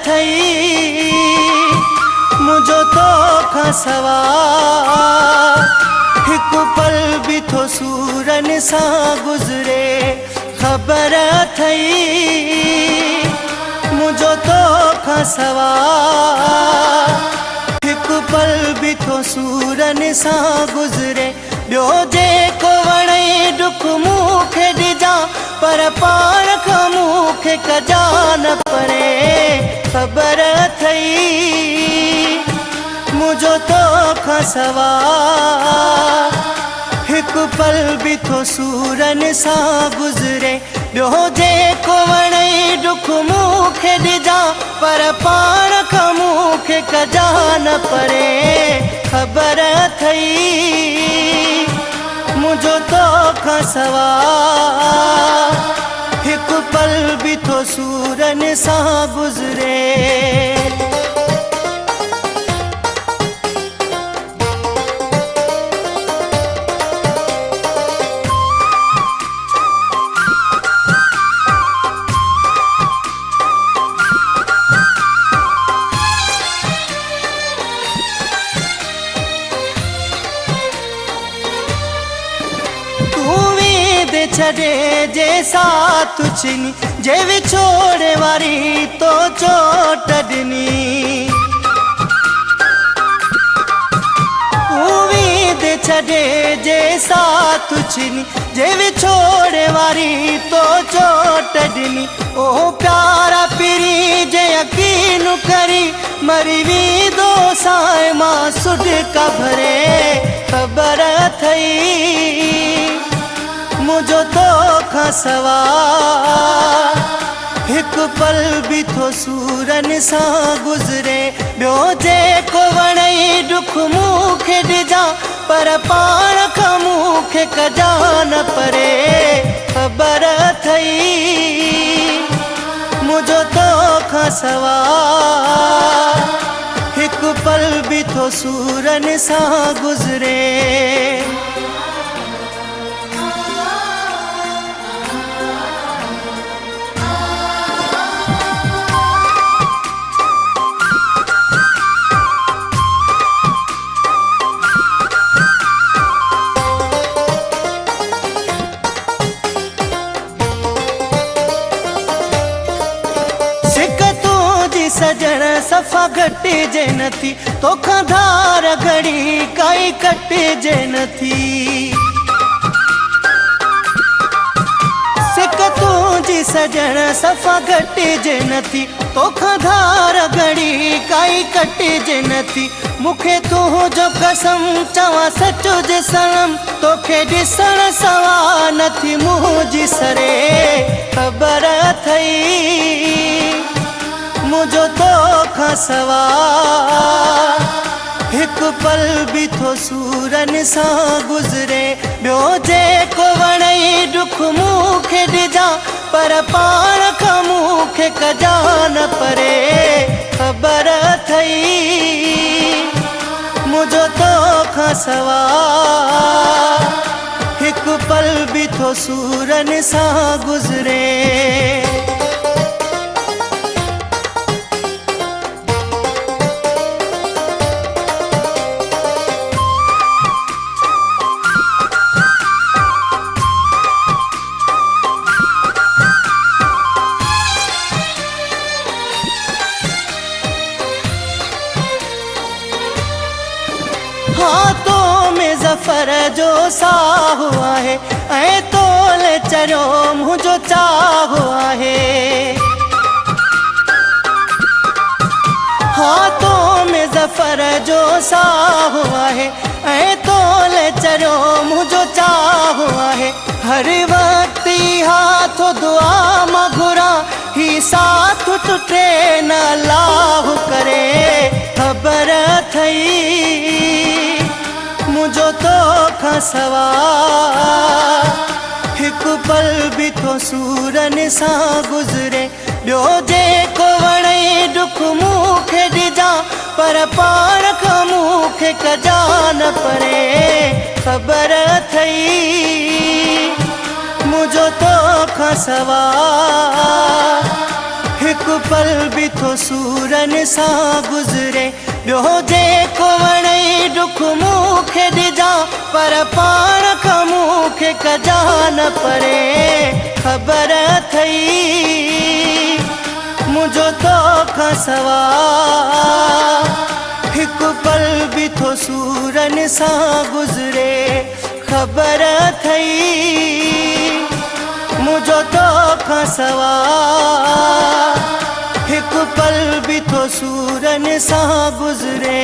थई मुझो तो खसवा हिक पल भी थो सूरन सा गुजरे खबर थई मुझो तो खसवा हिक पल भी थो सूरन सा गुजरे ॿियो जेको वणे दुख मूंखे ॾिजां पर पाण खां मूंखे कजा न परे ख़बर थई मुझो तो खसवा हिक पल भी थो सूरन सा गुजरे ॿियो जेको वणे दुख मूंखे ॾिजां पर पाण खां मूंखे कजा न परे ख़बर थई मुझो तो खसवा हिक पल भी थो सूरन सा गुजरे। छड़े जे साथ छिनी जे विछोड़े वारी तो चोट ॾिनी उम्मीद छड़े जे साथ छिनी जे विछोड़े वारी तो चोट ॾिनी ओ प्यारा पिरी जे यकीन करी मरी वी दो साए मां सुड का भरे ख़बर थई मुझो तो खसवा हिक पल भी थो सूरन सा गुजरे ॿियो जेको वणे दुख मूंखे ॾिजां पर पाण खां मूंखे कजा न परे ख़बर थई मुझो तो खसवा हिक पल भी थो सूरन सा गुजरे। सजण सफ़ा घटिजे नथी तोखां धार घड़ी काई कटिजे नथी सिक तुंहिंजी सजण सफ़ा घटिजे नथी तोखां धार घड़ी काई कटिजे नथी मूंखे तुंहिंजो कसम चवां सच जे सनम तोखे ॾिसण सवा नथी मुंहिंजी सरे ख़बर थई मुझो तो खसवा हिक पल भी थो सूरन सा गुजरे ॿियो जेको वणे दुख मूंखे ॾिजां पर पाण खां मूंखे कजा न परे ख़बर थई मुझो तो खसवा हिक पल भी थो सूरन सा गुजरे। हाथों में ज़फ़र जो साह आहे ऐं तोले चरियो मुंहिंजो चाह आहे हाथों में ज़फ़र जो साह आहे ऐं तोले चरियो मुंहिंजो चाह आहे हर वक्त हाथ दुआ मां घुरां ही साथ टुटे न लाह करे ख़बर थई मुझो तो खसवा हिक पल भी थो सूरन सा गुजरे ॿियो जेको वणे दुख मूंखे ॾिजां पर पाण खां मूंखे कजा न परे ख़बर थई मुझो तो खसवा हिकु पल बि थो सूरन सां गुज़रे, ॿियो जेको वणे दुख मूंखे ॾिजां, पर पाण खां मूंखे कजा न परे। ख़बर अथई मुंहिंजो तोखां सवा, हिकु पल बि थो सूरन सां गुज़रे। ख़बर अथई मुंहिंजो तोखां सवा, हिकु पल बि थो सूरन सां गुज़रे।